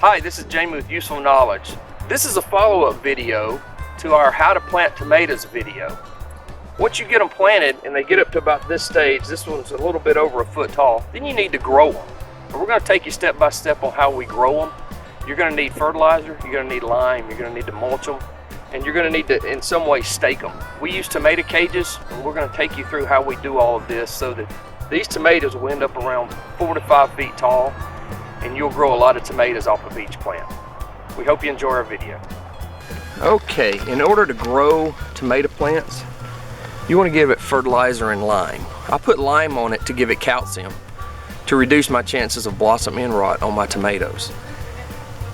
Hi, this is Jamie with Useful Knowledge. This is a follow-up video to our How to Plant Tomatoes video. Once you get them planted and they get up to about this stage, this one's a little bit over a foot tall, then you need to grow them. And we're going to take you step by step on how we grow them. You're going to need fertilizer, you're going to need lime, you're going to need to mulch them, and you're going to need to in some way stake them. We use tomato cages, and we're going to take you through how we do all of this so that these tomatoes will end up around 4 to 5 feet tall, and you'll grow a lot of tomatoes off of each plant. We hope you enjoy our video. Okay, in order to grow tomato plants, you want to give it fertilizer and lime. I put lime on it to give it calcium to reduce my chances of blossom end rot on my tomatoes.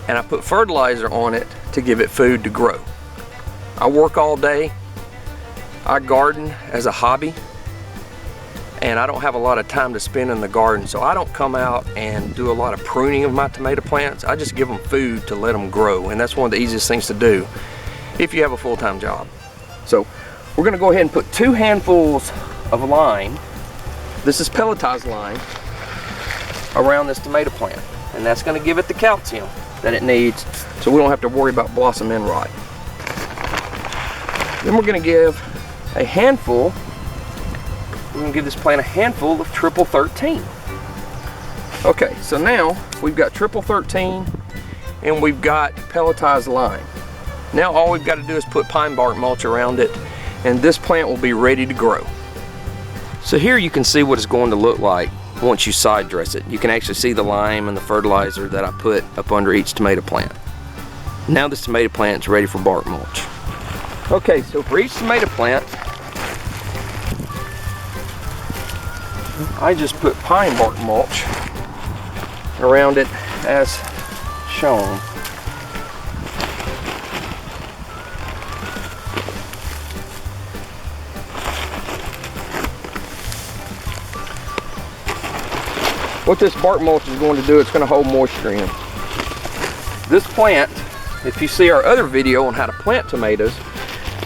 And I put fertilizer on it to give it food to grow. I work all day. I garden as a hobby, and I don't have a lot of time to spend in the garden, so I don't come out and do a lot of pruning of my tomato plants. I just give them food to let them grow, and that's one of the easiest things to do if you have a full-time job. So we're going to go ahead and put 2 handfuls of lime, this is pelletized lime, around this tomato plant, and that's going to give it the calcium that it needs so we don't have to worry about blossom end rot. Then we're going to give a handful, we're going to give this plant a handful of triple 13. Okay, so now we've got triple 13 and we've got pelletized lime. Now all we've got to do is put pine bark mulch around it, and this plant will be ready to grow. So here you can see what it's going to look like once you side dress it. You can actually see the lime and the fertilizer that I put up under each tomato plant. Now this tomato plant is ready for bark mulch. Okay, so for each tomato plant, I just put pine bark mulch around it as shown. What this bark mulch is going to do, it's going to hold moisture in. This plant, if you see our other video on how to plant tomatoes,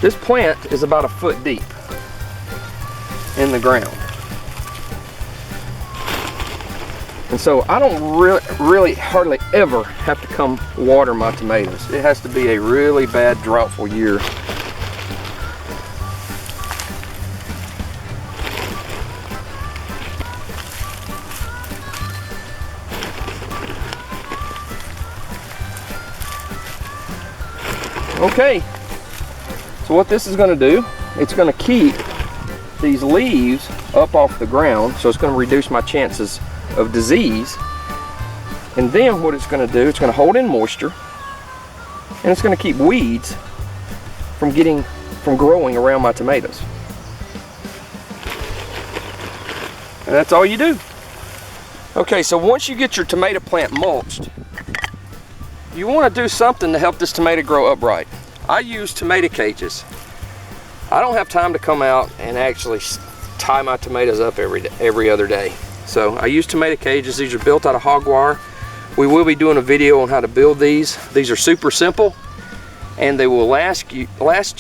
this plant is about a foot deep in the ground. And so I don't really hardly ever have to come water my tomatoes. It has to be a really bad droughtful year. Okay, so what this is going to do, it's going to keep these leaves up off the ground, so it's going to reduce my chances of disease. And then what it's going to do, it's going to hold in moisture, and it's going to keep weeds from growing around my tomatoes. And that's all you do. Okay, so once you get your tomato plant mulched, you want to do something to help this tomato grow upright. I use tomato cages. I don't have time to come out and actually tie my tomatoes up every other day. So I use tomato cages. These are built out of hog wire. We will be doing a video on how to build these. These are super simple, and they will last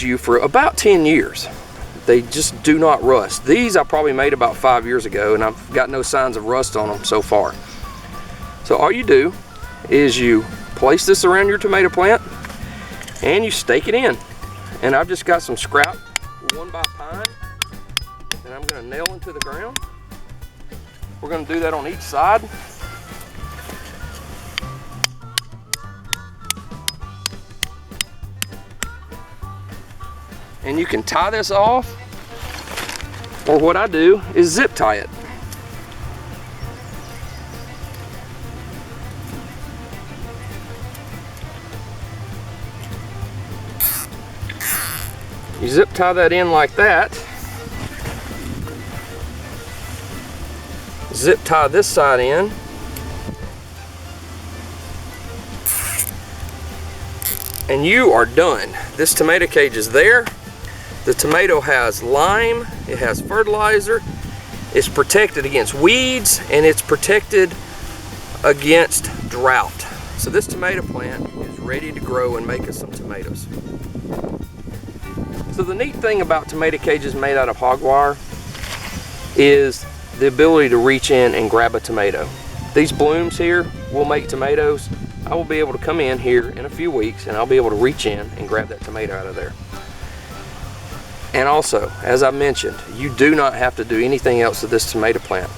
you for about 10 years. They just do not rust. These I probably made about 5 years ago, and I've got no signs of rust on them so far. So all you do is you place this around your tomato plant and you stake it in. And I've just got some scrap 1x pine, and I'm going to nail into the ground. We're going to do that on each side. And you can tie this off, or what I do is zip tie it. You zip tie that in like that. Zip tie this side in. And you are done. This tomato cage is there. The tomato has lime, it has fertilizer, it's protected against weeds, and it's protected against drought. So this tomato plant is ready to grow and make us some tomatoes. So the neat thing about tomato cages made out of hog wire is the ability to reach in and grab a tomato. These blooms here will make tomatoes. I will be able to come in here in a few weeks and I'll be able to reach in and grab that tomato out of there. And also, as I mentioned, you do not have to do anything else to this tomato plant.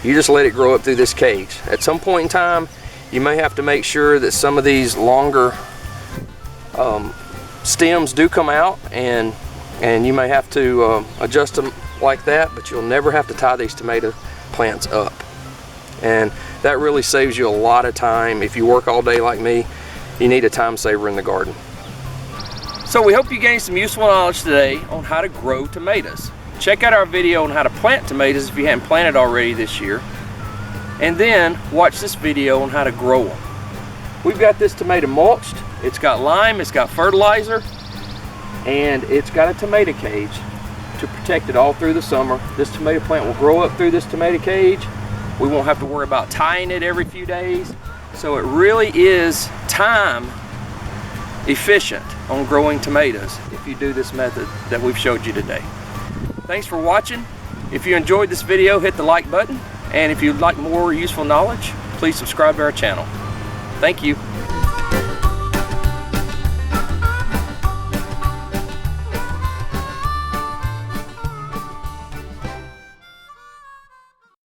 You just let it grow up through this cage. At some point in time, you may have to make sure that some of these longer stems do come out, and you may have to adjust them like that, but you'll never have to tie these tomato plants up. And that really saves you a lot of time. If you work all day like me, you need a time saver in the garden. So we hope you gained some useful knowledge today on how to grow tomatoes. Check out our video on how to plant tomatoes if you haven't planted already this year. And then watch this video on how to grow them. We've got this tomato mulched. It's got lime, it's got fertilizer, and it's got a tomato cage to protect it all through the summer. This tomato plant will grow up through this tomato cage. We won't have to worry about tying it every few days. So it really is time efficient on growing tomatoes if you do this method that we've showed you today. Thanks for watching. If you enjoyed this video, hit the like button, and if you'd like more useful knowledge, please subscribe to our channel. Thank you.